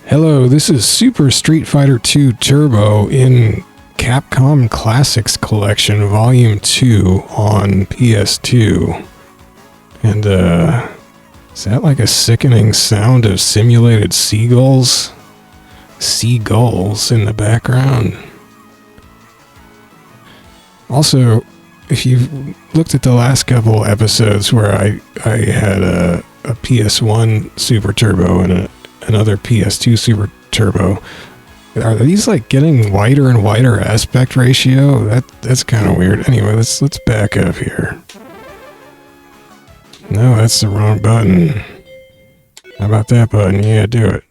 Hello, this is Super Street Fighter 2 Turbo in Capcom Classics Collection Volume 2 on PS2. And, is that like a sickening sound of simulated seagulls? Seagulls in the background. Also, if you've looked at the last couple episodes where I had a PS1 Super Turbo and another PS2 Super Turbo, are these like getting wider and wider aspect ratio? That's kind of weird. Anyway, let's back up here. No, that's the wrong button. How about that button? Yeah, do it.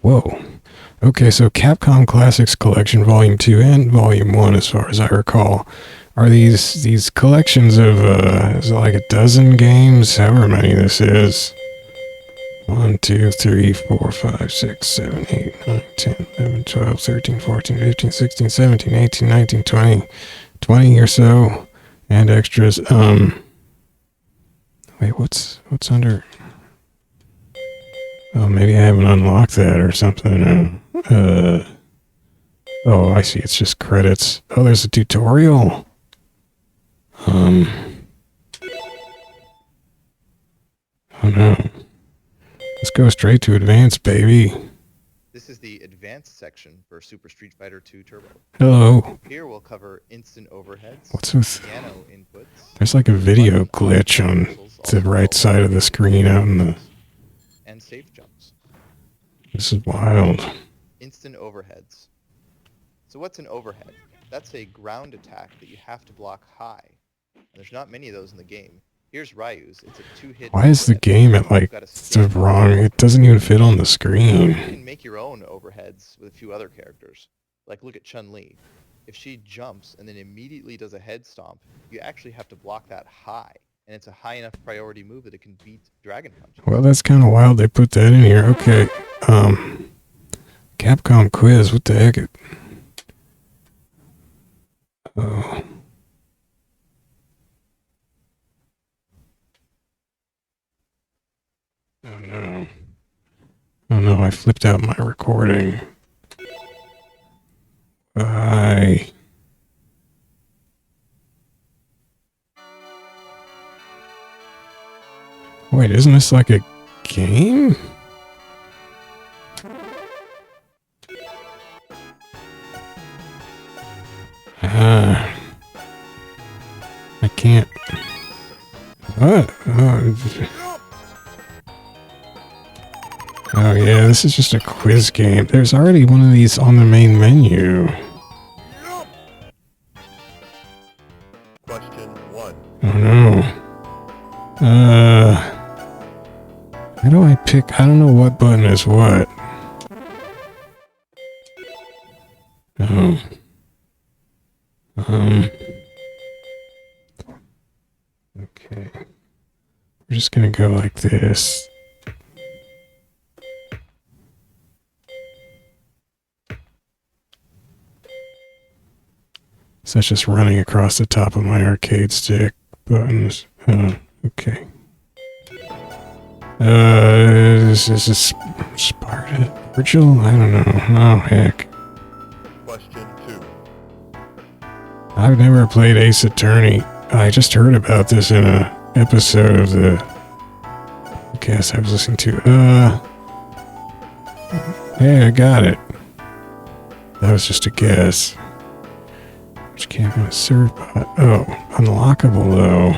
Whoa. Okay, so Capcom Classics Collection Volume 2 and Volume 1, as far as I recall, are these collections of, is it like a dozen games? However many this is. 1, 2, 3, 4, 5, 6, 7, 8, 9, 10, 11, 12, 13, 14, 15, 16, 17, 18, 19, 20. 20 or so. And extras. Wait, what's under... Oh, maybe I haven't unlocked that or something. Oh, I see. It's just credits. Oh, there's a tutorial. Oh no. Let's go straight to advanced, baby. This is the advanced section for Super Street Fighter 2 Turbo. Hello. Here we'll cover instant overheads, What's with... piano inputs. There's like a video glitch on the right side of the screen out in the... And safe jumps. This is wild. Instant overheads. So what's an overhead? That's a ground attack that you have to block high. And there's not many of those in the game. Here's Ryu's. It's a two-hit. Why is the game at like the wrong? It doesn't even fit on the screen. You can make your own overheads with a few other characters. Like look at Chun-Li. If she jumps and then immediately does a head stomp, you actually have to block that high. And it's a high enough priority move that it can beat Dragon Punch. Well, that's kind of wild they put that in here. Okay. Capcom quiz. What the heck? Oh. Oh no. Oh no, I flipped out my recording. Bye. Wait, isn't this like a game? I can't. What? Oh yeah, this is just a quiz game. There's already one of these on the main menu. Question 1. Oh no. How do I pick? I don't know what button is what. Oh. Okay. We're just gonna go like this. So that's just running across the top of my arcade stick buttons. Okay. Is this Sparta? Virgil? I don't know. Oh, heck. Question 2. I've never played Ace Attorney. I just heard about this in a episode of the podcast I was listening to. Hey, I got it. That was just a guess. Which can't be served by... Oh, unlockable though.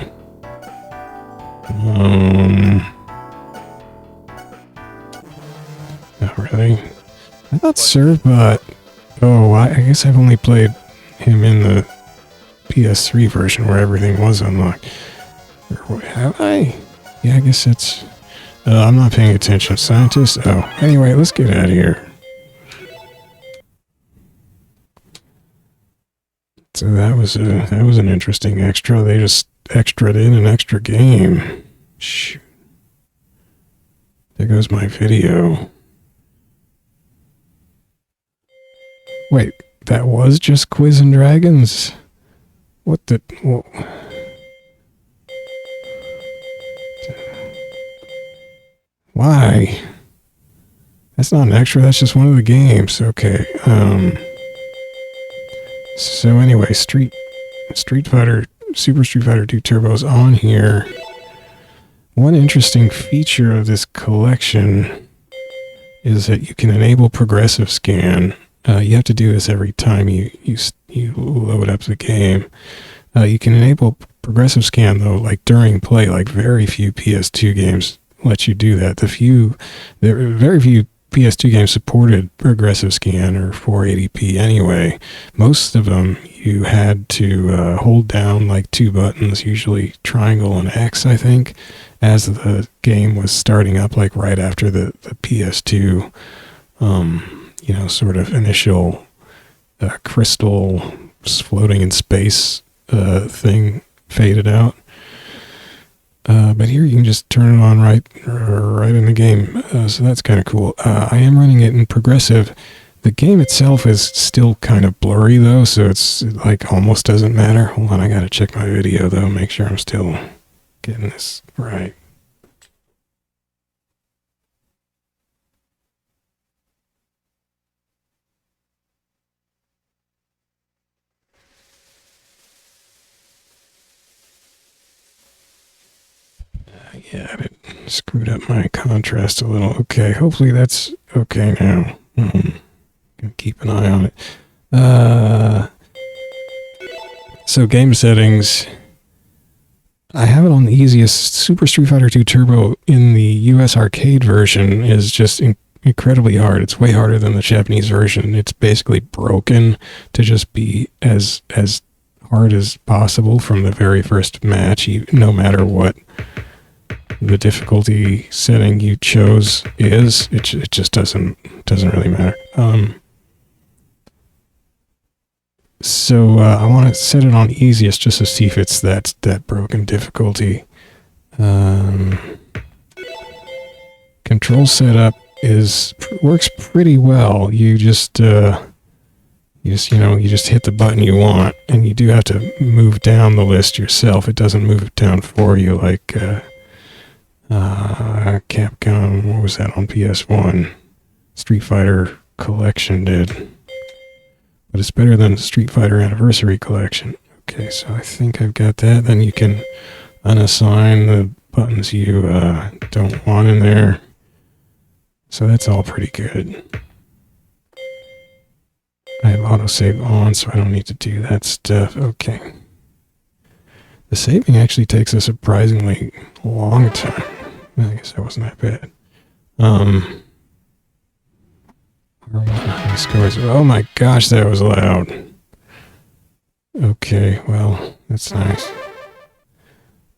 Not really. I thought Servbot... Oh, I guess I've only played him in the PS3 version where everything was unlocked. Or have I? Yeah, I guess that's... I'm not paying attention. Scientist? Oh, anyway, let's get out of here. So that was an interesting extra. They just extra'd in an extra game. Shoot. There goes my video. Wait, that was just Quiz and Dragons? What the... Why? That's not an extra, that's just one of the games. Okay. So anyway, Street Fighter, Super Street Fighter 2 Turbo's on here. One interesting feature of this collection is that you can enable progressive scan. You have to do this every time you load up the game. You can enable progressive scan though, like during play. Like very few PS2 games let you do that. There are very few PS2 games supported progressive scan or 480p anyway. Most of them you had to hold down like two buttons, usually triangle and X, I think, as the game was starting up, like right after the PS2, sort of initial crystal floating in space thing faded out. But here you can just turn it on right in the game, so that's kind of cool. I am running it in progressive. The game itself is still kind of blurry though, so it's like almost doesn't matter. Hold on, I gotta check my video though, make sure I'm still getting this right. Yeah, it screwed up my contrast a little. Okay, hopefully that's okay now. Gonna keep an eye on it. So game settings. I have it on the easiest. Super Street Fighter 2 Turbo in the US arcade version is just incredibly hard. It's way harder than the Japanese version. It's basically broken to just be as hard as possible from the very first match, no matter what the difficulty setting you chose is. It just doesn't really matter. So I want to set it on easiest just to see if it's that broken difficulty. Control setup works pretty well. You just hit the button you want, and you do have to move down the list yourself. It doesn't move it down for you like Capcom, what was that on PS1? Street Fighter Collection did. But it's better than Street Fighter Anniversary Collection. Okay, so I think I've got that. Then you can unassign the buttons you don't want in there. So that's all pretty good. I have autosave on, so I don't need to do that stuff. Okay. The saving actually takes a surprisingly long time. I guess that wasn't that bad. Oh my gosh, that was loud. Okay, well, that's nice.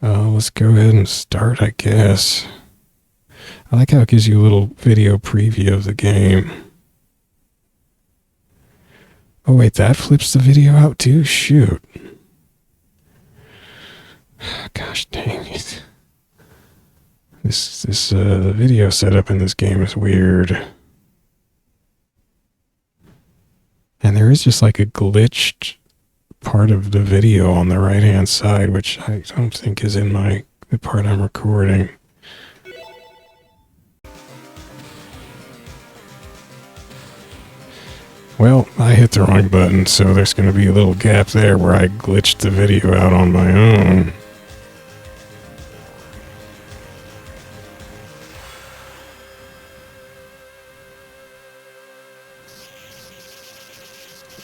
Let's go ahead and start, I guess. I like how it gives you a little video preview of the game. Oh wait, that flips the video out too? Shoot. Gosh dang it. The video setup in this game is weird. And there is just like a glitched part of the video on the right hand side, which I don't think is in the part I'm recording. Well, I hit the wrong button, so there's going to be a little gap there where I glitched the video out on my own.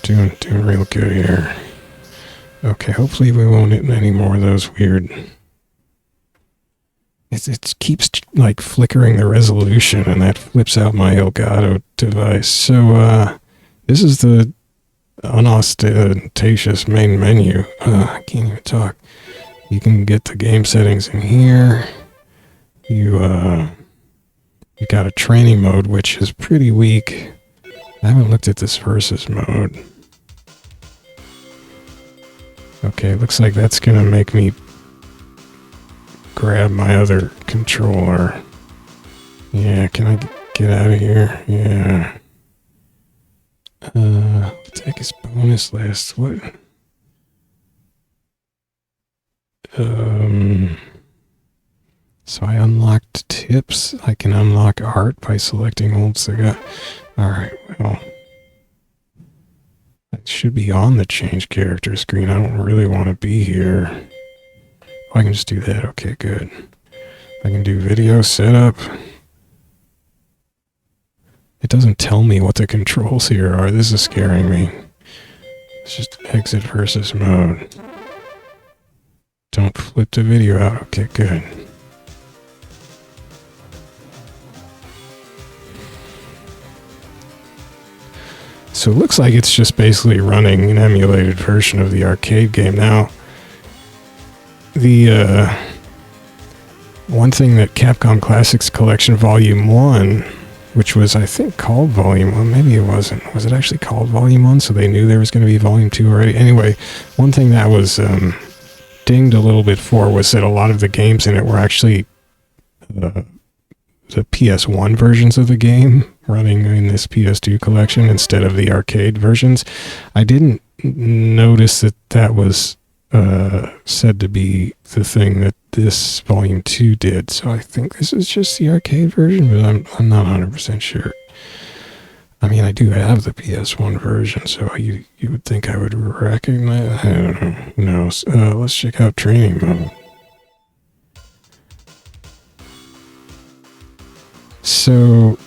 Doing real good here. Okay, hopefully we won't hit any more of those weird... It keeps like flickering the resolution, and that flips out my Elgato device. So this is the unostentatious main menu. I can't even talk. You can get the game settings in here. You got a training mode, which is pretty weak. I haven't looked at this versus mode. Okay, looks like that's gonna make me grab my other controller. Yeah, can I get out of here? Yeah. What the heck is bonus list? What? So I unlocked tips. I can unlock art by selecting old cigar. Alright, well. I should be on the change character screen. I don't really want to be here. Oh, I can just do that. Okay, good. I can do video setup. It doesn't tell me what the controls here are. This is scaring me. It's just exit versus mode. Don't flip the video out. Okay, good. So it looks like it's just basically running an emulated version of the arcade game. Now, the one thing that Capcom Classics Collection Volume 1, which was, I think, called Volume 1, maybe it wasn't. Was it actually called Volume 1? So they knew there was going to be Volume 2 already? Anyway, one thing that was dinged a little bit for was that a lot of the games in it were actually the PS1 versions of the game running in this PS2 collection instead of the arcade versions. I didn't notice that that was said to be the thing that this Volume 2 did, so I think this is just the arcade version, but I'm not 100% sure. I mean, I do have the PS1 version, so you would think I would recognize. I don't know. Who knows? Let's check out training mode. So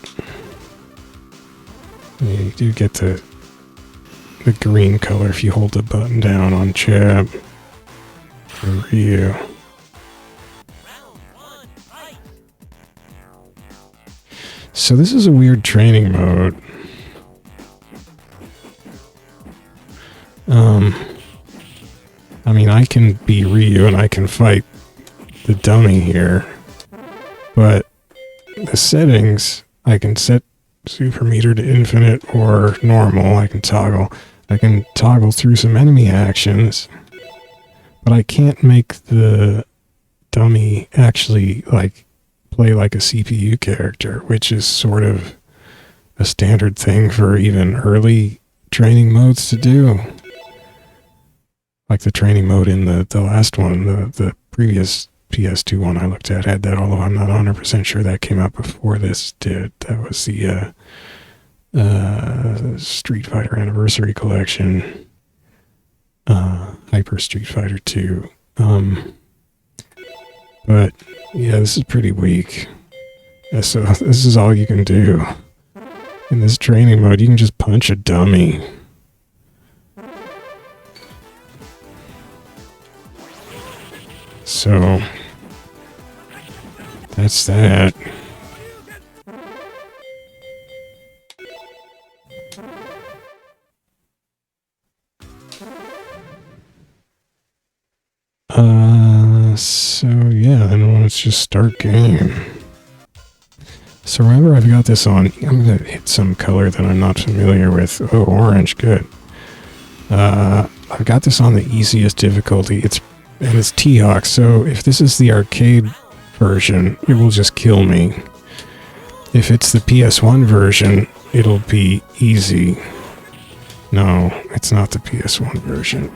you do get the green color if you hold the button down on Chab or Ryu. So this is a weird training mode. I mean, I can be Ryu and I can fight the dummy here, but the settings, I can set super meter to infinite or normal. I can toggle through some enemy actions, but I can't make the dummy actually play like a CPU character, which is sort of a standard thing for even early training modes to do. Like the training mode in the last one, the previous PS2 one I looked at had that, although I'm not 100% sure that came out before this did. That was the Street Fighter Anniversary Collection, Hyper Street Fighter 2. But yeah, this is pretty weak. Yeah, so this is all you can do. In this training mode, you can just punch a dummy. So that's that. So yeah, then let's just start game. So remember, I've got this on. I'm gonna hit some color that I'm not familiar with. Oh, orange, good. I've got this on the easiest difficulty. It's T-Hawk. So if this is the arcade version, it will just kill me. If it's the PS1 version, it'll be easy. No, it's not the PS1 version.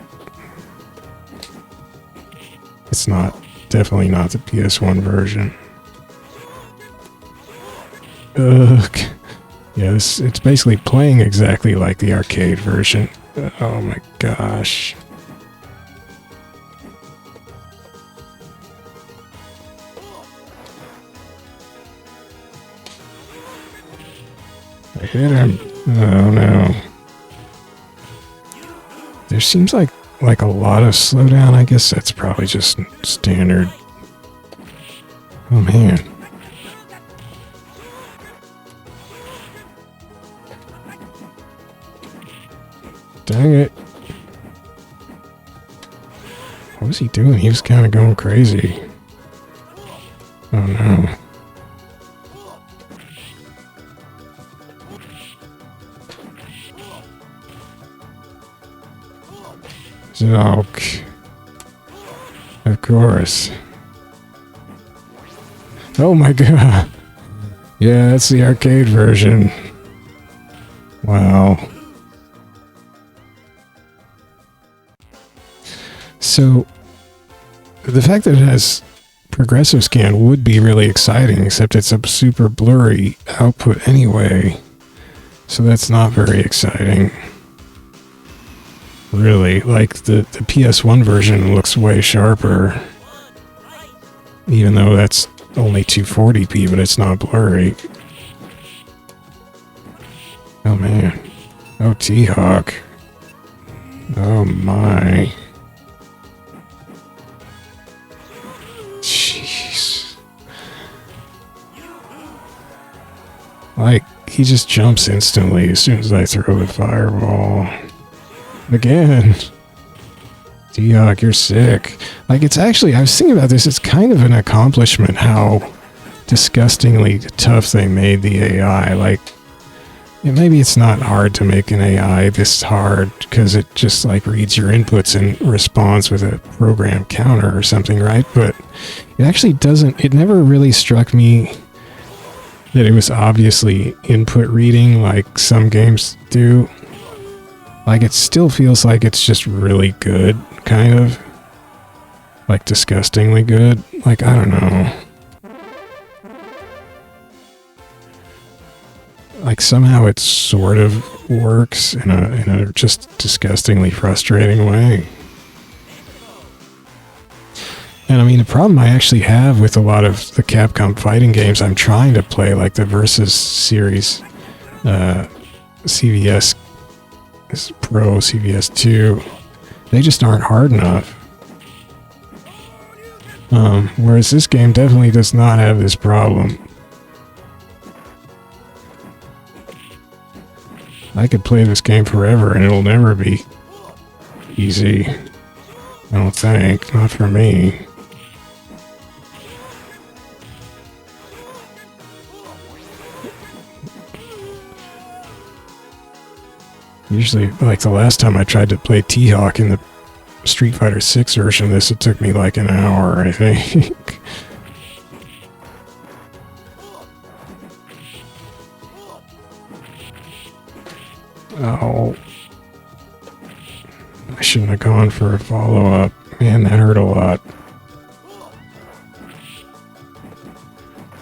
It's not. Definitely not the PS1 version. Ugh. Yeah, it's basically playing exactly like the arcade version. Oh my gosh. I hit him. Oh no. There seems like a lot of slowdown. I guess that's probably just standard. Oh man. Dang it. What was he doing? He was kind of going crazy. Oh no. Zulk. Of course. Oh my god. Yeah, that's the arcade version. Wow. So, the fact that it has progressive scan would be really exciting, except it's a super blurry output anyway. So that's not very exciting. Really, like the PS1 version looks way sharper. Even though that's only 240p, but it's not blurry. Oh man. Oh, T-Hawk. Oh my. Jeez. Like, he just jumps instantly as soon as I throw the fireball. Again. T-Hawk, you're sick. Like, it's actually, I was thinking about this, it's kind of an accomplishment how disgustingly tough they made the AI. Like, yeah, maybe it's not hard to make an AI this hard, because it just, like, reads your inputs and responds with a program counter or something, right? But it actually doesn't, it never really struck me that it was obviously input reading like some games do. Like, it still feels like it's just really good, kind of. Like, disgustingly good. Like, I don't know. Like, somehow it sort of works in a just disgustingly frustrating way. And I mean, the problem I actually have with a lot of the Capcom fighting games I'm trying to play, like the Versus series, CVS Pro, CVS2, they just aren't hard enough. Whereas this game definitely does not have this problem. I could play this game forever and it'll never be easy. I don't think. Not for me. Usually, like the last time I tried to play T-Hawk in the Street Fighter 6 version of this, it took me like an hour, I think. Oh. I shouldn't have gone for a follow-up. Man, that hurt a lot.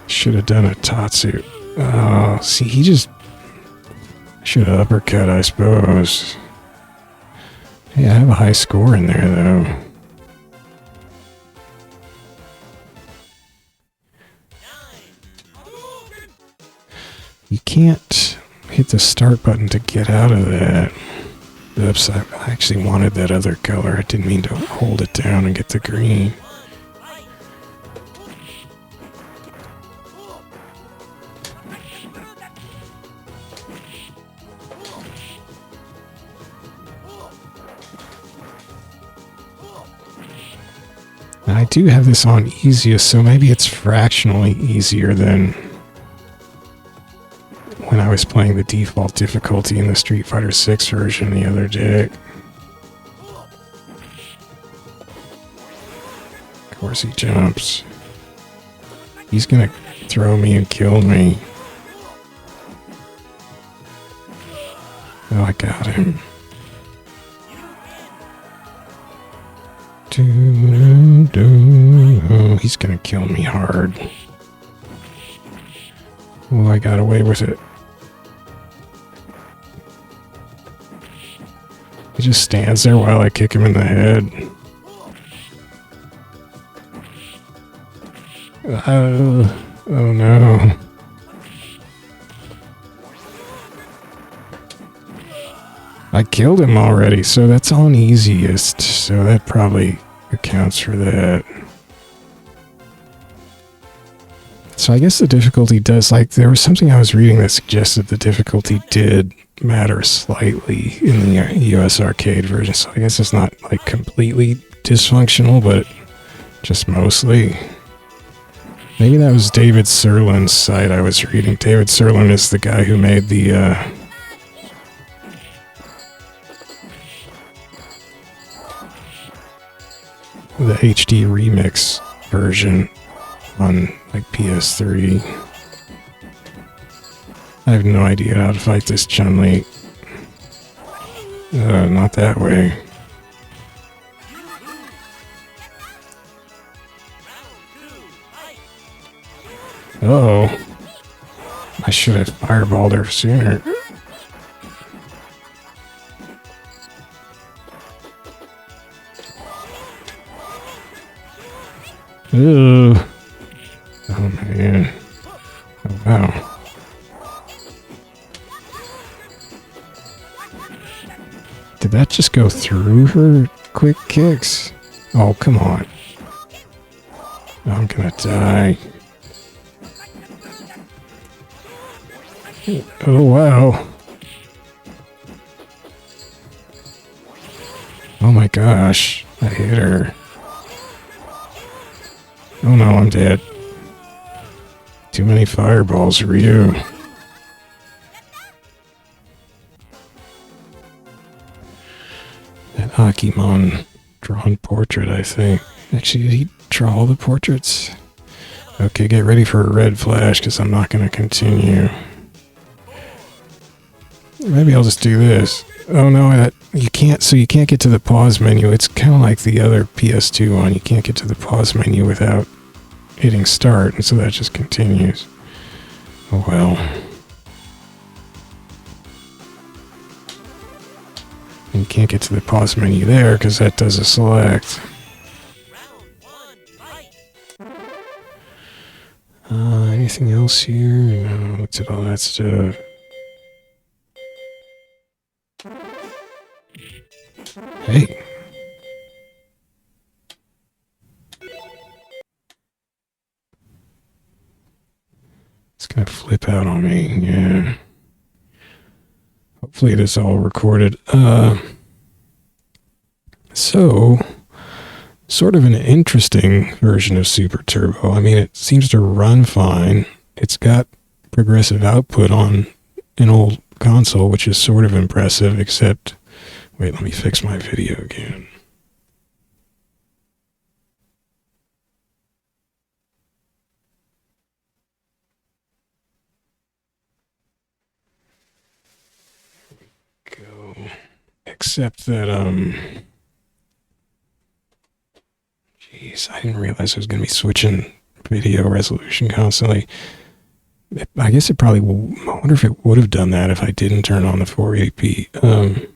Should have done a Tatsu. Oh, see, he just... should have uppercut, I suppose. Hey, I have a high score in there, though. You can't hit the start button to get out of that. Oops, I actually wanted that other color. I didn't mean to hold it down and get the green. I do have this on easiest, so maybe it's fractionally easier than when I was playing the default difficulty in the Street Fighter 6 version the other day. Of course he jumps. He's gonna throw me and kill me. Oh, I got him. Oh, he's gonna kill me hard. Oh, I got away with it. He just stands there while I kick him in the head. Oh no. I killed him already, so that's on easiest, so that probably accounts for that. So I guess the difficulty does, like, there was something I was reading that suggested the difficulty did matter slightly in the US arcade version, so I guess it's not, like, completely dysfunctional, but just mostly. Maybe that was David Sirlin's site I was reading. David Sirlin is the guy who made the HD remix version on, like, PS3. I have no idea how to fight this Chun-Li. Not that way. Oh. I should have fireballed her sooner. Ooh. Oh man. Oh wow. Did that just go through her quick kicks? Oh, come on. I'm gonna die. Oh wow. Oh my gosh. I hit her. Oh no, I'm dead. Too many fireballs for you. That Akimon drawn portrait, I think. Actually, did he draw all the portraits? Okay, get ready for a red flash, because I'm not going to continue. Maybe I'll just do this. Oh no, you can't get to the pause menu. It's kind of like the other PS2 one. You can't get to the pause menu without hitting start, and so that just continues. Oh well. And you can't get to the pause menu there because that does a select. Anything else here? No, looked at all that stuff. Hey. It's gonna flip out on me, yeah. Hopefully it is all recorded. So, sort of an interesting version of Super Turbo. I mean, it seems to run fine. It's got progressive output on an old console, which is sort of impressive, except... Wait, let me fix my video again. Go. Except that, jeez, I didn't realize I was going to be switching video resolution constantly. I guess it probably will... I wonder if it would have done that if I didn't turn on the 480p.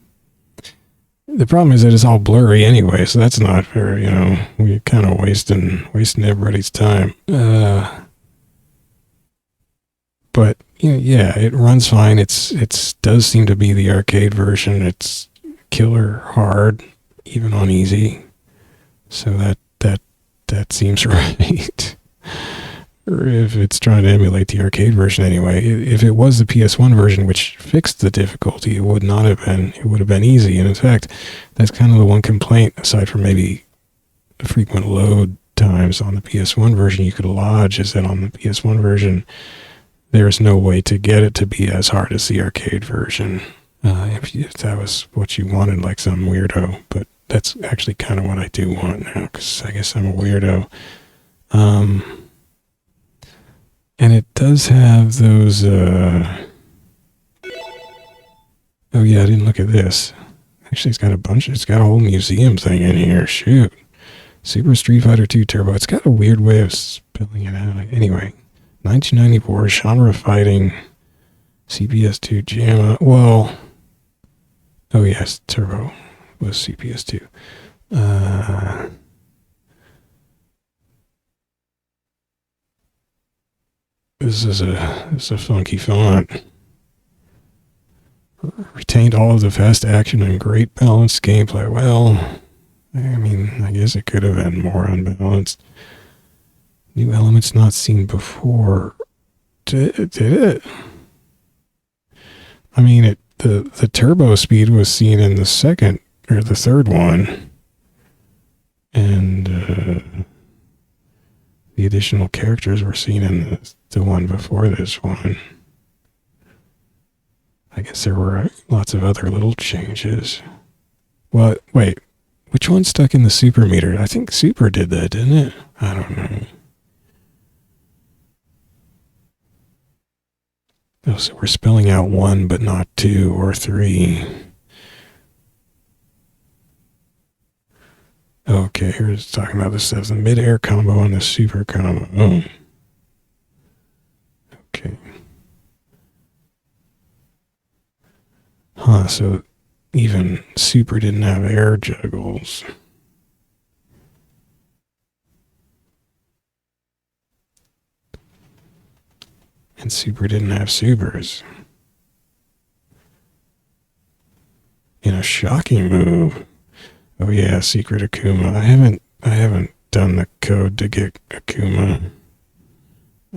The problem is that it's all blurry anyway, so that's not fair, you know. We're kind of wasting everybody's time. But you know, yeah, it runs fine. It does seem to be the arcade version. It's killer hard, even on easy. So that seems right. Or if it's trying to emulate the arcade version anyway. If it was the PS1 version, which fixed the difficulty, it would not have been. It would have been easy. And in fact, that's kind of the one complaint, aside from maybe the frequent load times on the PS1 version you could lodge, is that on the PS1 version, there's no way to get it to be as hard as the arcade version. If that was what you wanted, like some weirdo. But that's actually kind of what I do want now, because I guess I'm a weirdo. And it does have those, oh yeah, I didn't look at this. Actually, it's got a whole museum thing in here, shoot. Super Street Fighter 2 Turbo, it's got a weird way of spelling it out. Anyway, 1994, genre fighting, CPS2 JAMA, well, oh yes, Turbo was CPS2. This is a funky font. Retained all of the fast action and great balanced gameplay. Well, I mean, I guess it could have been more unbalanced. New elements not seen before. Did it? I mean, the turbo speed was seen in the second or the third one, and the additional characters were seen in the one before this one. I guess there were lots of other little changes. What? Wait, which one stuck in the super meter? I think Super did that, didn't it? I don't know. Oh, so we're spelling out 1, but not 2 or 3. Okay, here's talking about the stuff. The mid-air combo and the super combo. Oh. Huh, so even Super didn't have air juggles. And Super didn't have supers. In a shocking move. Oh yeah, Secret Akuma. I haven't done the code to get Akuma.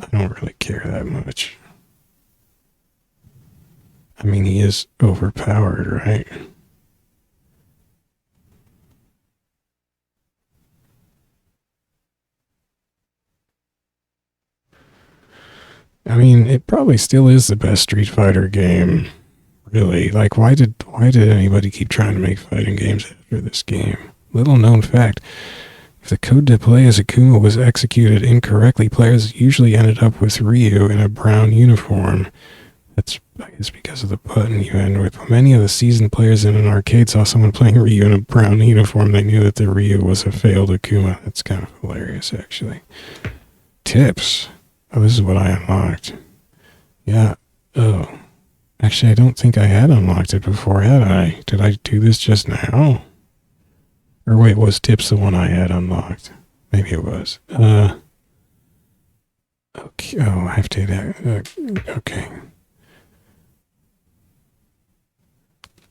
I don't really care that much. I mean, he is overpowered, right? I mean, it probably still is the best Street Fighter game. Really, like, why did anybody keep trying to make fighting games after this game? Little known fact: if the code to play as Akuma was executed incorrectly, players usually ended up with Ryu in a brown uniform. That's, I guess, because of the button you end with. When many of the seasoned players in an arcade saw someone playing Ryu in a brown uniform, they knew that the Ryu was a failed Akuma. That's kind of hilarious, actually. Tips. Oh, this is what I unlocked. Yeah. Oh. Actually, I don't think I had unlocked it before, had I? Did I do this just now? Or wait, was tips the one I had unlocked? Maybe it was. Okay. Oh, I have to... okay.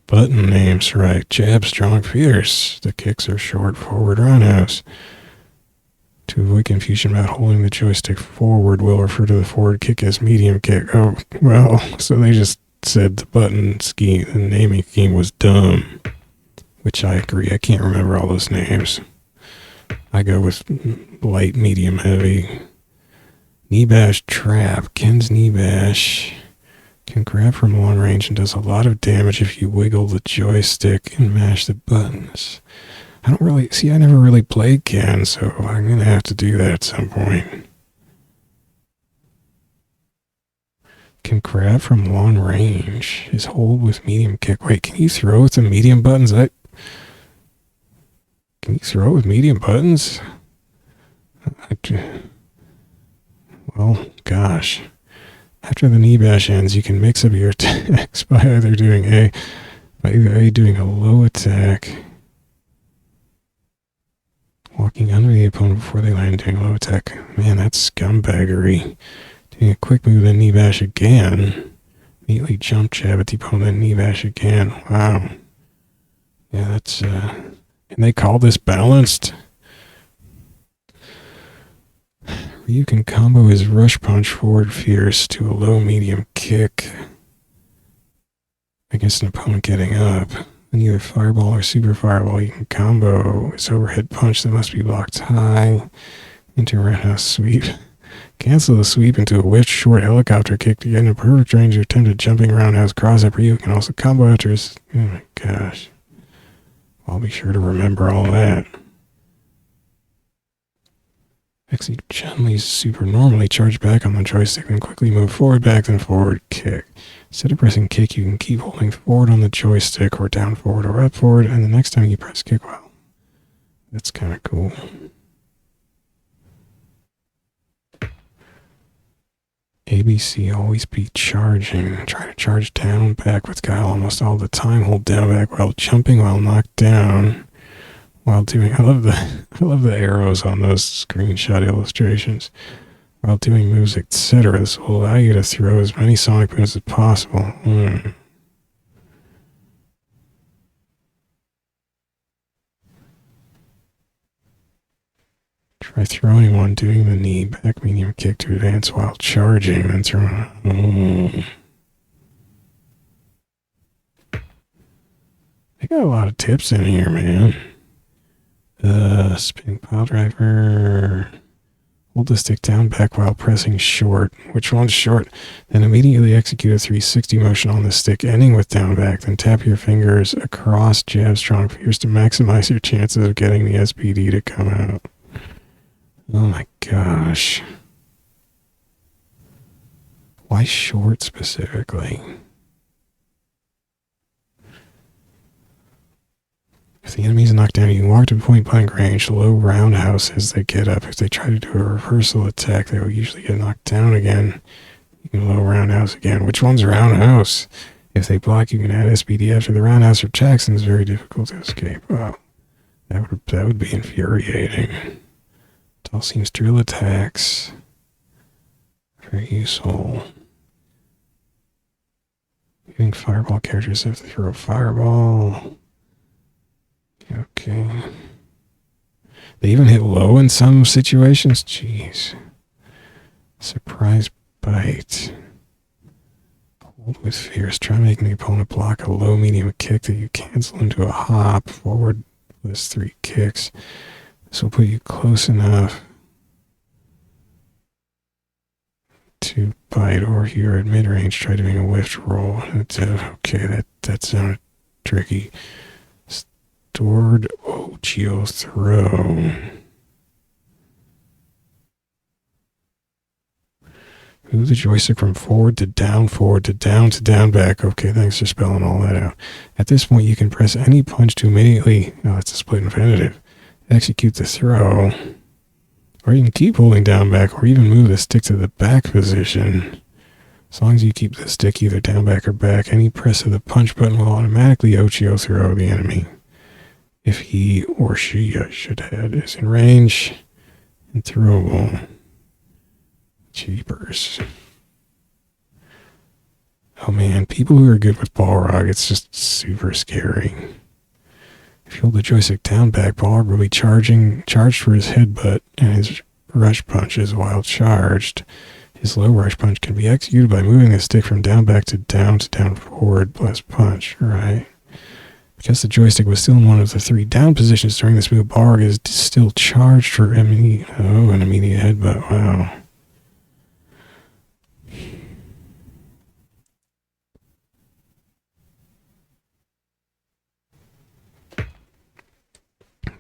Button names, right. Jab, strong, fierce. The kicks are short, forward, roundhouse. To avoid confusion about holding the joystick forward, we'll refer to the forward kick as medium kick. Oh, well, so they just said the button scheme, the naming scheme was dumb. Which I agree. I can't remember all those names. I go with light, medium, heavy. Knee bash trap. Ken's knee bash can grab from long range and does a lot of damage if you wiggle the joystick and mash the buttons. I don't really... See, I never really played Ken, so I'm going to have to do that at some point. Can grab from long range. His hold with medium kick. Wait, can you throw with the medium buttons? Can you throw with medium buttons? Well, gosh. After the knee bash ends, you can mix up your attacks by either doing a low attack, walking under the opponent before they land, doing a low attack. Man, that's scumbaggery. Doing a quick move, then knee bash again. Immediately jump jab at the opponent, then knee bash again. Wow. Yeah, that's, and they call this balanced? Ryu can combo his rush punch forward fierce to a low medium kick against an opponent getting up. And either fireball or super fireball, you can combo his overhead punch that must be blocked high into a roundhouse sweep. Cancel the sweep into a whipped short helicopter kick to get in a perfect range of attempted jumping roundhouse cross-up. Ryu can also combo after his... Oh my gosh. I'll be sure to remember all that. Execute Chun-Li's super normally, charge back on the joystick, then quickly move forward, back, then forward, kick. Instead of pressing kick, you can keep holding forward on the joystick, or down forward, or up forward, and the next time you press kick, well, that's kind of cool. ABC, always be charging. Try to charge down, back with guile almost all the time. Hold down, back while jumping, while knocked down. While doing, I love the arrows on those screenshot illustrations. While doing moves, etc. This will allow you to throw as many sonic moves as possible. Try throwing one, doing the knee, back medium kick to advance while charging, then throwing. They got a lot of tips in here, man. Spinning pile driver. Hold the stick down back while pressing short. Which one's short? Then immediately execute a 360 motion on the stick, ending with down back. Then tap your fingers across jab strong fingers to maximize your chances of getting the SPD to come out. Oh my gosh. Why short specifically? If the enemy is knocked down, you can walk to point blank range, low roundhouse as they get up. If they try to do a reversal attack, they will usually get knocked down again. You can low roundhouse again. Which one's roundhouse? If they block, you can add SBD after the roundhouse or Jackson is very difficult to escape. Oh, that would be infuriating. Dalsim's drill attacks. Very useful. Hitting fireball characters have to throw a fireball. Okay. They even hit low in some situations? Jeez. Surprise bite. Hold with fierce. Try making the opponent block a low medium kick that you cancel into a hop. Forward lists 3 kicks. This will put you close enough to bite, or if you're at mid-range, try doing a whiffed roll. Okay, that sounded tricky. Stored Ochio throw. Move the joystick from forward to down to down back. Okay, thanks for spelling all that out. At this point, you can press any punch to immediately, that's a split infinitive, execute the throw. Or you can keep holding down back, or even move the stick to the back position. As long as you keep the stick either down back or back, any press of the punch button will automatically Ochio throw the enemy. If he or she, I should add, is in range and throwable. Jeepers. Oh man, people who are good with Balrog, it's just super scary. If you hold the joystick down back, Balrog will be charged for his headbutt, and his rush punch is while charged. His low rush punch can be executed by moving the stick from down back to down forward plus punch. Right. Because the joystick was still in one of the 3 down positions during this move, Balrog is still charged for an immediate headbutt. Wow.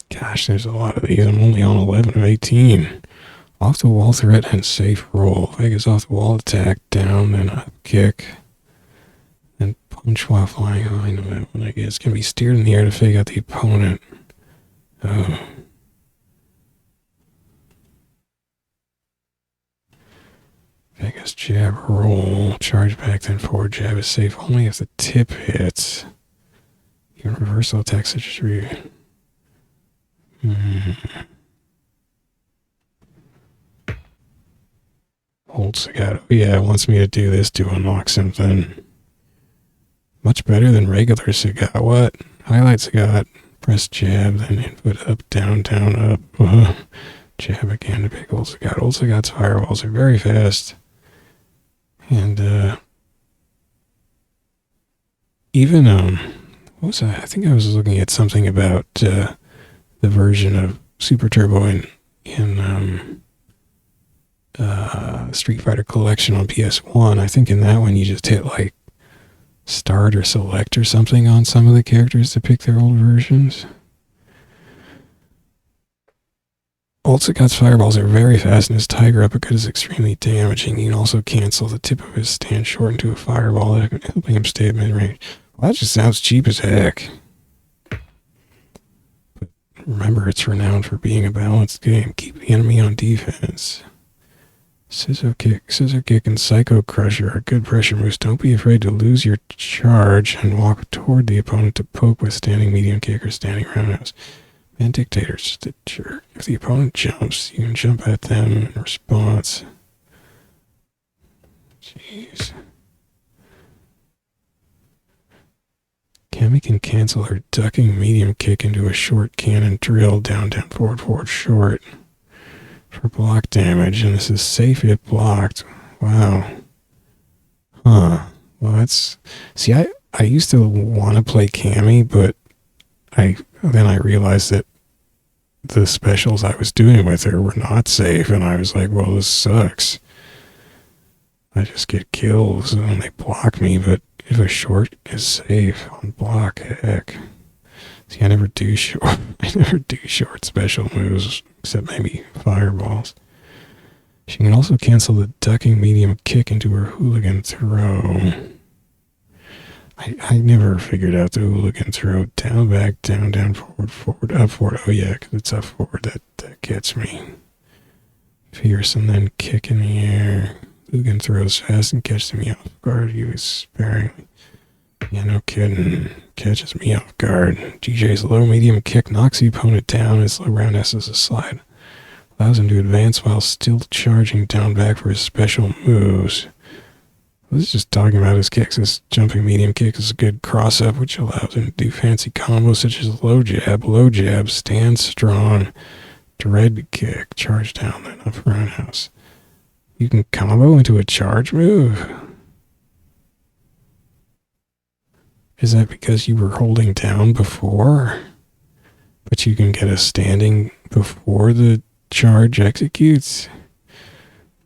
Gosh, there's a lot of these. I'm only on 11 of 18. Off the wall threat and safe roll. Vegas off the wall attack, down, then up kick. Then punch while flying high. No, that one I guess can be steered in the air to fake out the opponent. Oh. Vegas jab roll. Charge back, then forward jab is safe only if the tip hits. Your reversal attack such as Hold Sagato. Yeah, it wants me to do this to unlock something. Much better than regular Sagat. What? Highlight Sagat. Press jab, then input up, down, up. Jab again to pick Old Sagat. Old Sagat's fireballs are very fast. And, even, what was I? I think I was looking at something about, the version of Super Turbo in Street Fighter Collection on PS1. I think in that one you just hit like start or select or something on some of the characters to pick their old versions. Old Sagat's fireballs are very fast, and his Tiger Uppercut is extremely damaging. You can also cancel the tip of his stand short into a fireball, helping him stay at mid-range. Well, that just sounds cheap as heck. Remember, it's renowned for being a balanced game. Keep the enemy on defense. Scissor kick, and Psycho Crusher are good pressure moves. Don't be afraid to lose your charge and walk toward the opponent to poke with standing medium kick or standing roundhouse. And Dictator Stitcher. If the opponent jumps, you can jump at them in response. Jeez. Cammy can cancel her ducking medium kick into a short cannon drill down, forward, short for block damage, and this is safe if blocked. Wow. Huh. Well, that's... See, I used to want to play Cammy, but then I realized that the specials I was doing with her were not safe, and I was like, well, this sucks. I just get kills when they block me, but if a short is safe on block, heck. See, I never do short special moves, except maybe fireballs. She can also cancel the ducking medium kick into her hooligan throw. I never figured out the hooligan throw. Down, back, down, forward, up, forward. Oh yeah, because it's up, forward. That gets me. Fierce, and then kick in the air. Hooligan throws fast and catches me off guard. Use sparingly. Yeah, no kidding. Catches me off guard. DJ's low medium kick knocks the opponent down as low round S as a slide. Allows him to advance while still charging down back for his special moves. This is just talking about his kicks. This jumping medium kick is a good cross-up, which allows him to do fancy combos such as low jab, stand strong, dread kick, charge down, then up roundhouse. You can combo into a charge move. Is that because you were holding down before? But you can get a standing before the charge executes?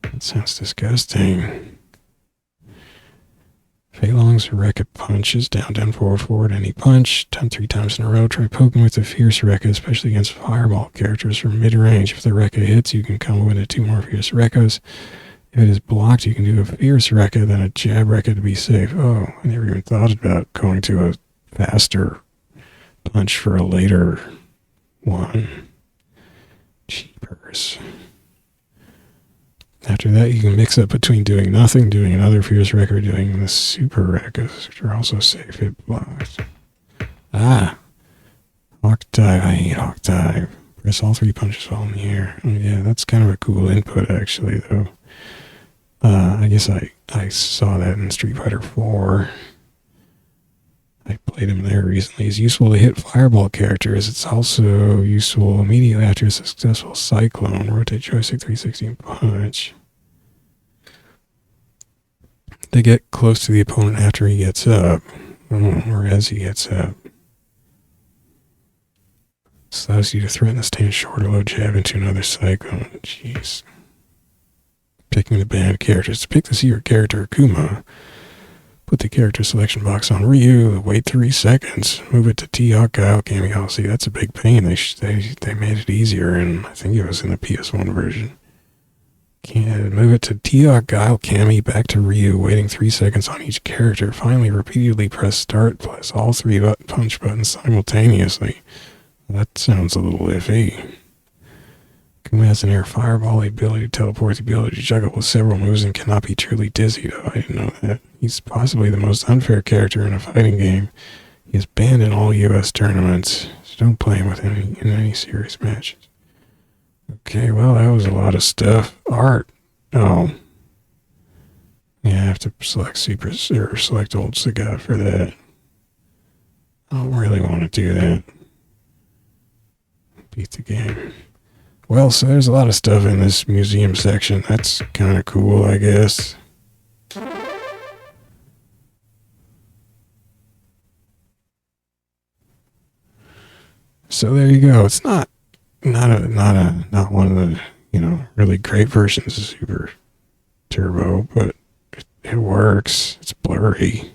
That sounds disgusting. Fei Long's Rekka punches, down, forward, any punch. Done 3 times in a row. Try poking with the Fierce Rekka, especially against fireball characters from mid-range. If the Rekka hits, you can combo into 2 more Fierce Rekkas. If it is blocked, you can do a Fierce Rekka, then a Jab Rekka to be safe. Oh, I never even thought about going to a faster punch for a later one. Cheapers. After that, you can mix up between doing nothing, doing another Fierce Rekka, doing the Super Rekkas, which are also safe hit blocks. Ah! Hawk Dive. I hate Hawk Dive. Press all 3 punches while in the air. Oh, yeah, that's kind of a cool input, actually, though. I guess I saw that in Street Fighter 4. I played him there recently. It's useful to hit fireball characters. It's also useful immediately after a successful cyclone. Rotate joystick 360 and punch. They get close to the opponent after he gets up. Or as he gets up. This allows you to threaten to stand short or low jab into another cyclone. Jeez. Picking the banned characters. To pick the secret character, Akuma. Put the character selection box on Ryu, wait 3 seconds, move it to T-Hawk, Guile, Kami. See, that's a big pain. They made it easier, and I think it was in the PS1 version. Move it to T-Hawk, Guile, Kami, back to Ryu, waiting 3 seconds on each character. Finally, repeatedly press start, plus all 3 punch buttons simultaneously. That sounds a little iffy. Akuma has an air fireball, the ability to teleport, the ability to juggle with several moves, and cannot be truly dizzy, though. I didn't know that. He's possibly the most unfair character in a fighting game. He is banned in all US tournaments, so don't play him in any serious matches. Okay, well, that was a lot of stuff. Art. Oh. Yeah, I have to select Super, or select Old Sagat for that. I don't really want to do that. Beat the game. Well, so there's a lot of stuff in this museum section. That's kind of cool, I guess. So there you go. It's not one of the, really great versions of Super Turbo, but it works. It's blurry.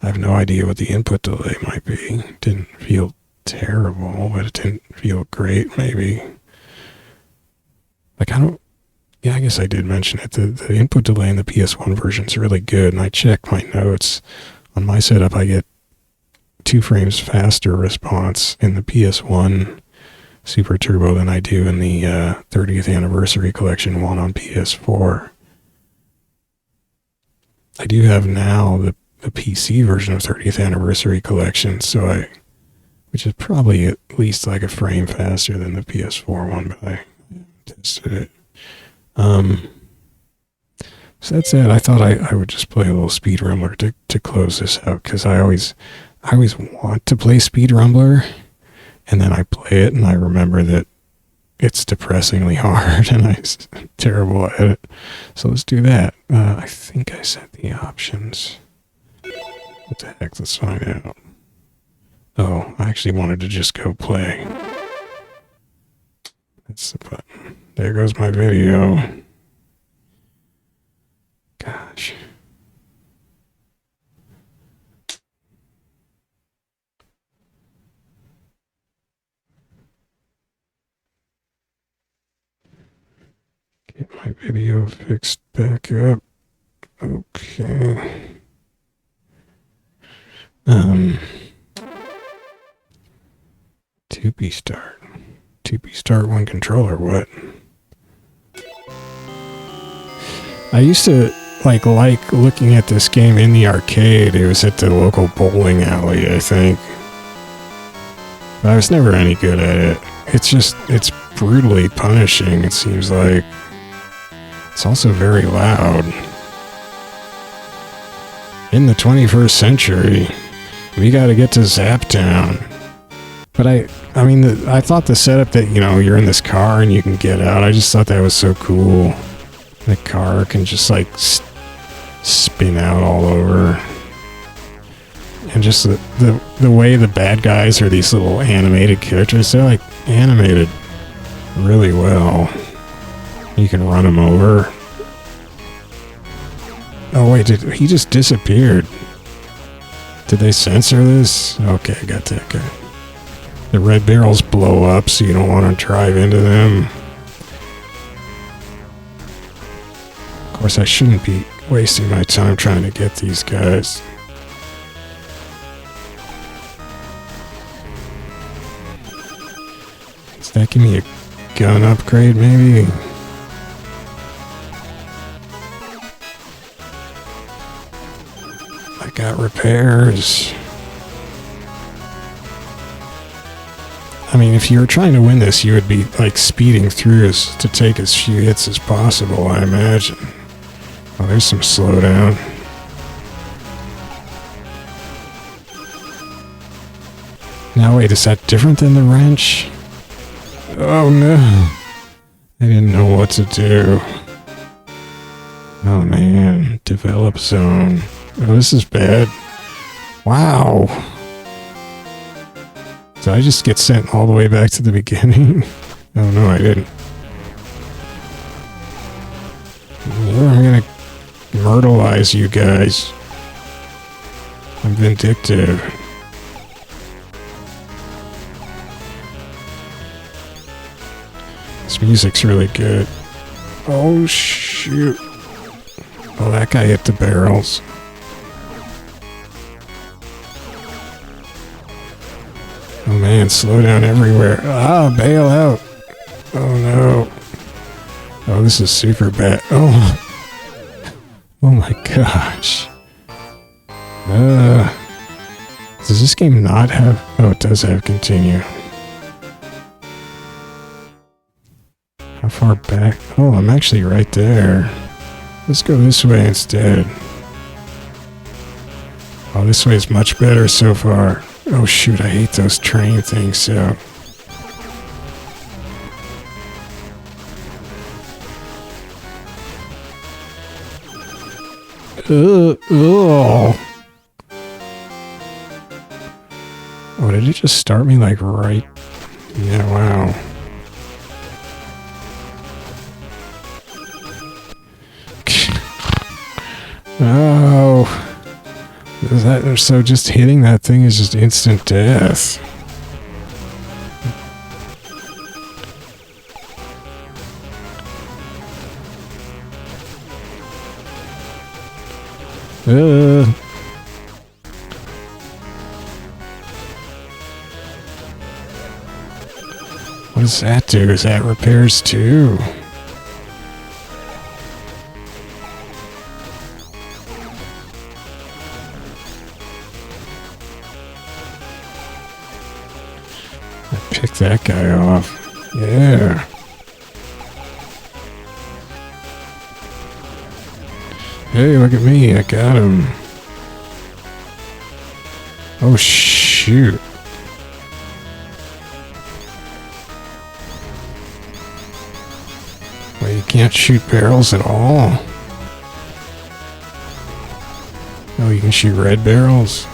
I have no idea what the input delay might be. Didn't feel terrible, but it didn't feel great, maybe. I guess I did mention it. The input delay in the PS1 version is really good, and I checked my notes. On my setup, I get 2 frames faster response in the PS1 Super Turbo than I do in the 30th Anniversary Collection one on PS4. I do have now the PC version of 30th Anniversary Collection, which is probably at least like a frame faster than the PS4 one, but I tested it. So that's it. I thought I would just play a little Speed Rumbler to close this out, because I always want to play Speed Rumbler, and then I play it and I remember that it's depressingly hard and I'm terrible at it. So let's do that. I think I set the options. What the heck? Let's find out. Oh, I actually wanted to just go play. That's the button. There goes my video. Gosh. Get my video fixed back up. Okay. 2B start. 2B start, 1 controller, what? I used to like looking at this game in the arcade. It was at the local bowling alley, I think. But I was never any good at it. It's brutally punishing, it seems like. It's also very loud. In the 21st century, we gotta get to Zap Town. But I mean, I thought the setup that, you know, you're in this car and you can get out, I just thought that was so cool. The car can just like spin out all over. And just the way the bad guys are these little animated characters, they're like animated really well. You can run them over. Oh wait, he just disappeared? Did they censor this? Okay, I got that guy. The red barrels blow up, so you don't want to drive into them. Of course, I shouldn't be wasting my time trying to get these guys. Does that give me a gun upgrade, maybe? I got repairs. I mean, if you were trying to win this, you would be like speeding through to take as few hits as possible, I imagine. Oh, there's some slowdown. Now wait, is that different than the wrench? Oh no. I didn't know what to do. Oh man, develop zone. Oh, this is bad. Wow. Did I just get sent all the way back to the beginning? Oh no, I didn't. I'm gonna myrtleize you guys. I'm vindictive. This music's really good. Oh shoot. Oh, that guy hit the barrels. Oh man, slow down everywhere. Ah, bail out. Oh no. Oh, this is super bad. Oh. Oh my gosh. Does this game not have... Oh, it does have continue. How far back? Oh, I'm actually right there. Let's go this way instead. Oh, this way is much better so far. Oh shoot, I hate those train things so. Oh. Oh, did it just start me like right? Yeah, wow. Oh. Is that, so just hitting that thing is just instant death. What does that do? Is that repairs too? Pick that guy off. Yeah. Hey, look at me. I got him. Oh, shoot. Well, you can't shoot barrels at all. Oh, you can shoot red barrels.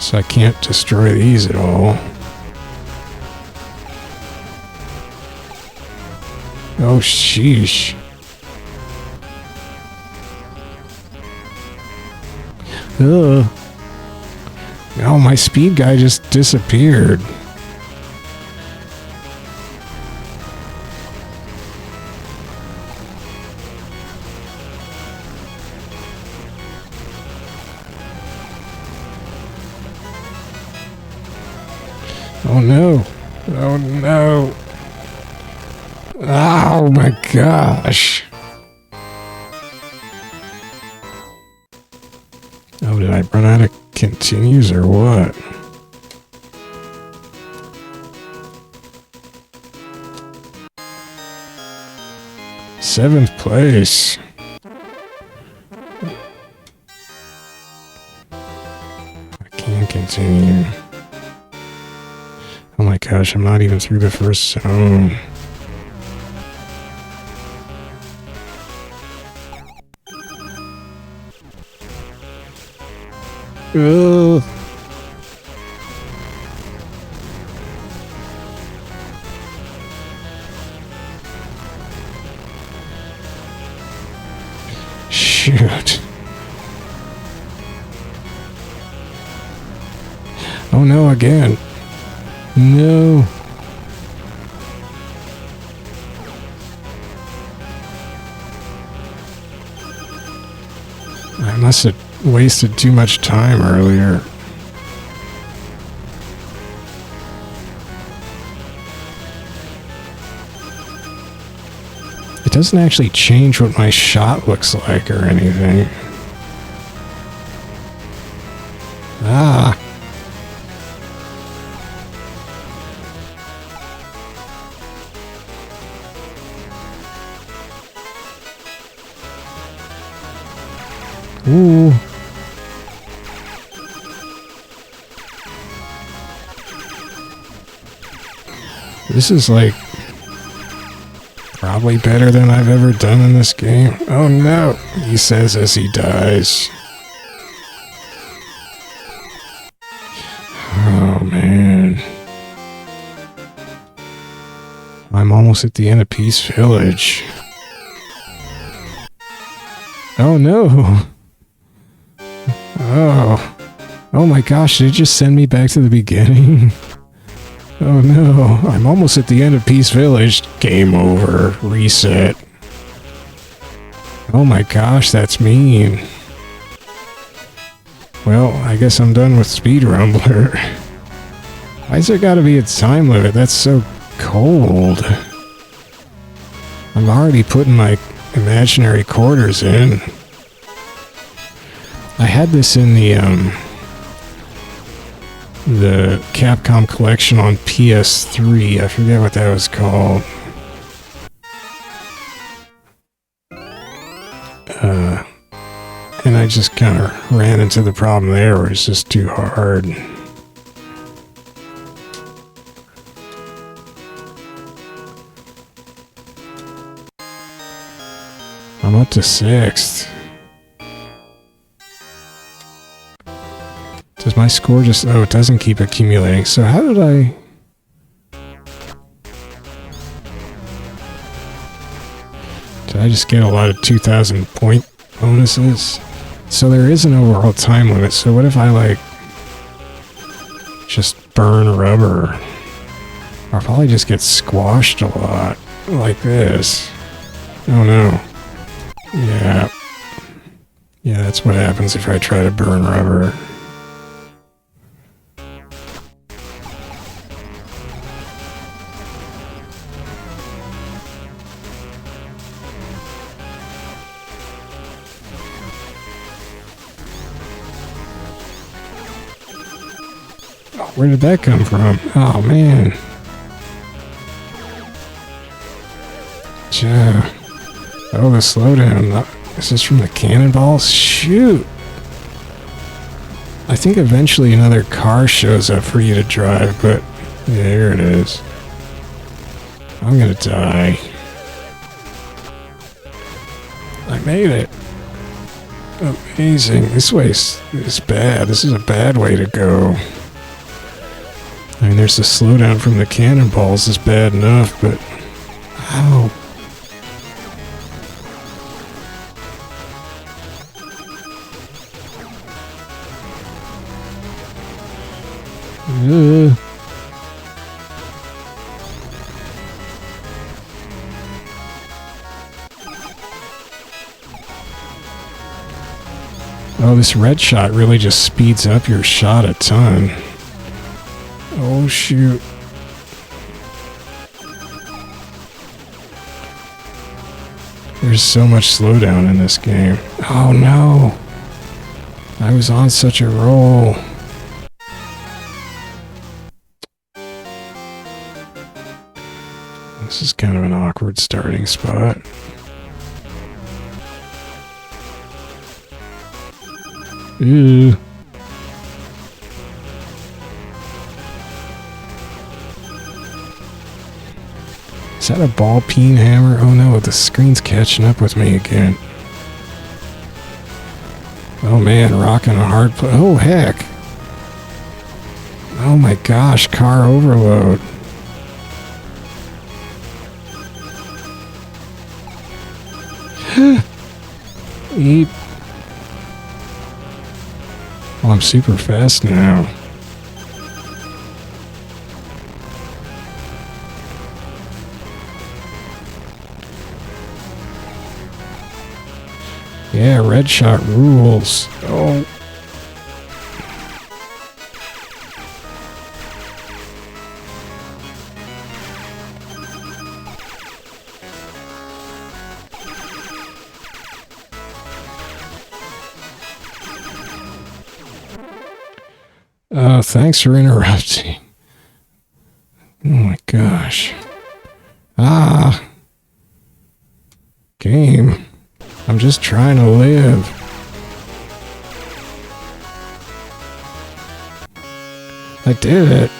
So I can't destroy these at all. Oh, sheesh. Ugh. Oh, my speed guy just disappeared. Oh no. Oh no. Oh my gosh. Oh, did I run out of continues or what? Seventh place. I can't continue. Oh my gosh, I'm not even through the first zone. Ugh. Shoot. Oh no, again. No. I must have wasted too much time earlier. It doesn't actually change what my shot looks like or anything. Ah. Ooh. This is like probably better than I've ever done in this game. Oh no, he says as he dies. Oh man. I'm almost at the end of Peace Village. Oh no. Oh. Oh my gosh, did it just send me back to the beginning? Oh no, I'm almost at the end of Peace Village. Game over. Reset. Oh my gosh, that's mean. Well, I guess I'm done with Speed Rumbler. Why's there gotta be a time limit? That's so cold. I'm already putting my imaginary quarters in. I had this in the Capcom collection on PS3. I forget what that was called. And I just kind of ran into the problem there where it's just too hard. I'm up to 6th. Does my score just... Oh, it doesn't keep accumulating. So how did I... Did I just get a lot of 2,000 point bonuses? So there is an overall time limit. So what if I, like... just burn rubber? I'll probably just get squashed a lot. Like this. Oh no. Yeah. Yeah, that's what happens if I try to burn rubber. Where did that come from? Oh, man. Oh, the slowdown. Is this from the cannonballs? Shoot! I think eventually another car shows up for you to drive, but... Yeah, here it is. I'm gonna die. I made it. Amazing. This way's bad. This is a bad way to go. I mean, there's the slowdown from the cannonballs is bad enough, but... Ow. Oh, this red shot really just speeds up your shot a ton. Oh, shoot. There's so much slowdown in this game. Oh no! I was on such a roll. This is kind of an awkward starting spot. Ew. Is that a ball peen hammer? Oh no, the screen's catching up with me again. Oh man, rocking a hard oh heck. Oh my gosh, car overload. Eep. Oh, I'm super fast now. Yeah, red shot rules. Oh. Thanks for interrupting. Oh my gosh. Ah. Game. I'm just trying to live. I did it.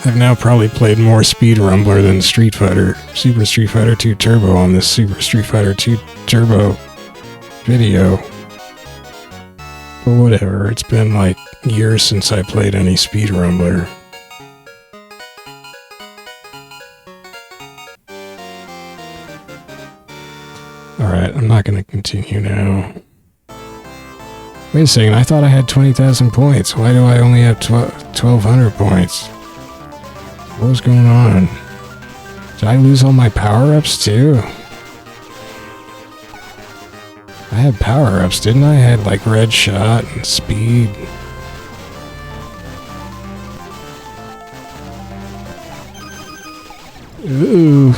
I've now probably played more Speed Rumbler than Super Street Fighter 2 Turbo on this Super Street Fighter 2 Turbo video. But whatever, it's been like years since I played any Speed Rumbler. Alright, I'm not going to continue now. Wait a second, I thought I had 20,000 points. Why do I only have 1,200 points? What was going on? Did I lose all my power-ups too? I had power-ups, didn't I? I had like red shot and speed. Ooh.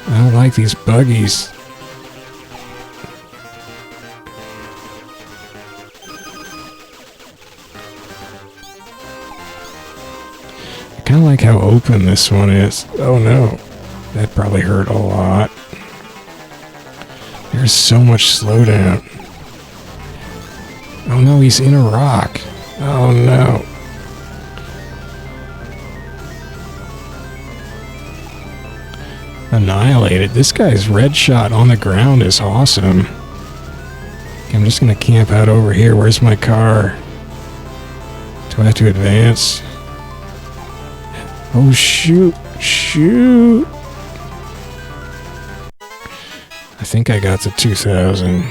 I don't like these buggies. I kind of like how open this one is. Oh no. That probably hurt a lot. There's so much slowdown. Oh no, he's in a rock. Oh no. Annihilated. This guy's red shot on the ground is awesome. Okay, I'm just gonna camp out over here. Where's my car? Do I have to advance? Oh shoot. Shoot. I think I got to 2,000.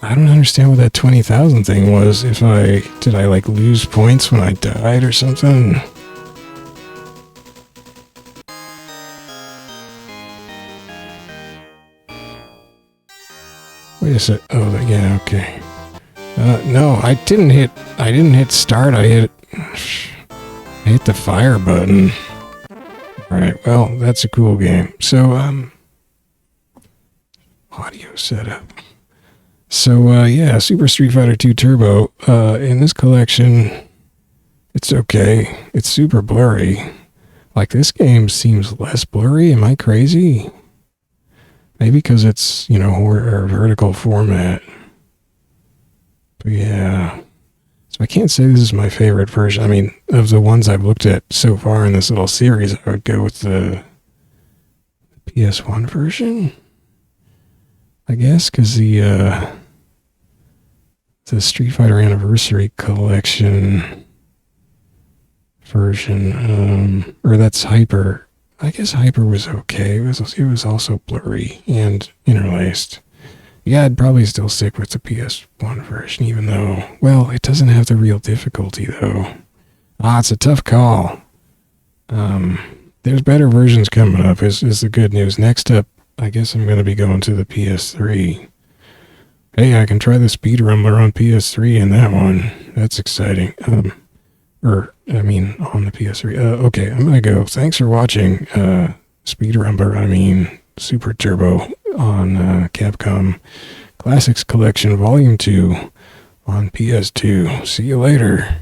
I don't understand what that 20,000 thing was. Did I like lose points when I died or something? Wait a sec. Oh, yeah, okay. No, I didn't hit start. I hit the fire button. Alright, well, that's a cool game. So, audio setup. So, yeah, Super Street Fighter 2 Turbo. In this collection, it's okay. It's super blurry. Like, this game seems less blurry. Am I crazy? Maybe because it's, you know, vertical format. But yeah. So I can't say this is my favorite version. I mean, of the ones I've looked at so far in this little series, I would go with the PS1 version. I guess, because the Street Fighter Anniversary Collection version, or that's Hyper. I guess Hyper was okay. It was also blurry and interlaced. Yeah, I'd probably still stick with the PS1 version, even though, well, it doesn't have the real difficulty, though. It's a tough call. There's better versions coming up, is the good news. Next up, I guess I'm going to be going to the PS3. Hey, I can try the Speed Rumbler on PS3 in that one. That's exciting. Or, I mean, on the PS3. Okay, I'm gonna go. Thanks for watching Speed Rumber, Super Turbo on Capcom Classics Collection Volume 2 on PS2. See you later.